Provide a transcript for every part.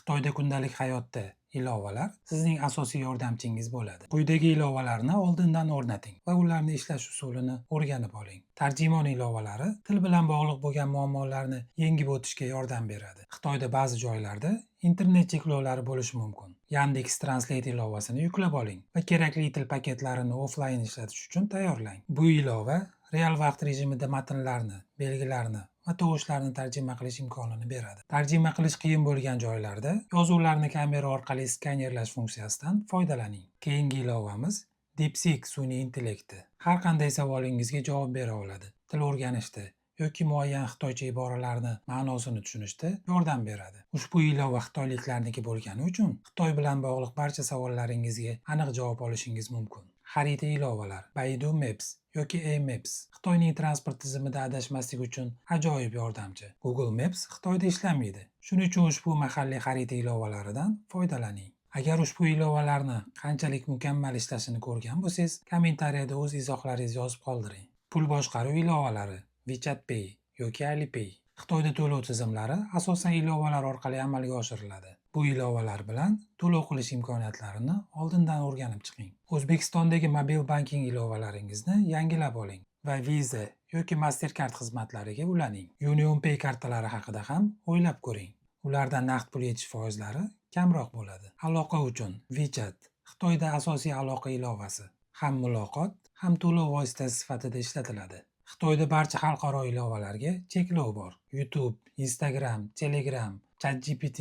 Xitoyda kundalik hayotda ilovalar sizning asosiy yordamchingiz bo'ladi. Quyidagi ilovalarni oldindan o'rnating va ularni ishlash usulini o'rganib oling. Tarjimon ilovalari til bilan bog'liq bo'lgan muammolarni yengib o'tishga yordam beradi. Xitoyda ba'zi joylarda internet cheklovlari bo'lishi mumkin. Yandex Translate ilovasini yuklab oling va kerakli til paketlarini offlayn ishlatish uchun tayyorlang. Bu ilova real vaqt rejimida matnlarni, belgilarni va tovushlarni tarjima qilish imkonini beradi. Tarjima qilish qiyin bo'lgan joylarda yozuvlarni kamera orqali skanerlash funksiyasidan foydalaning. Keyingi ilovamiz DeepSeek sun'iy intellekti. Har qanday savolingizga javob bera oladi. Til o'rganishda yoki muayyan xitoycha iboralarni ma'nosini tushunishda yordam beradi. Ushbu ilova xitoyliklarniki bo'lgani uchun Xitoy bilan bog'liq barcha savollaringizga aniq javob olishingiz mumkin. Xarita ilovalar, Baidu Maps yoki Maps Xitoyning transport tizimida adashmaslik uchun ajoyib yordamchi. Google Maps Xitoyda ishlamaydi. Shuning uchun ushbu mahalliy xarita ilovalaridan foydalaning. Agar ushbu ilovalarni qanchalik mukammal ishlashini ko'rgan bo'lsangiz, kommentariyada o'z izohlaringizni yozib qoldiring. Pul boshqaruv ilovalari, WeChat Pay yoki Alipay. Xitoyda to'lov tizimlari asosan ilovalar orqali amalga oshiriladi. Bu ilovalar bilan to'lov qilish imkoniyatlarini oldindan o'rganib chiqing. O'zbekistondagi mobil banking ilovalaringizni yangilab oling va Visa yoki Mastercard xizmatlariga ulaning. UnionPay kartalari haqida ham o'ylab ko'ring. Ularda naqd pul yetish foizlari kamroq bo'ladi. Aloqa uchun WeChat Xitoyda asosiy aloqa ilovasi. Ham muloqot, ham to'lov vositasi sifatida ishlatiladi. Xitoyda barcha xalqaro ilovalarga cheklov bor. YouTube, Instagram, Telegram, ChatGPT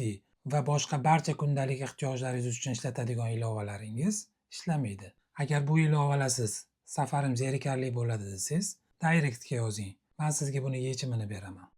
va boshqa barcha kundalik ehtiyojlaringiz uchun ishlatadigan ilovalaringiz ishlamaydi. Agar bu ilovalarsiz safarim zerikarli bo'ladi desangiz, Directga yozing. Men sizga buni yechimini beraman.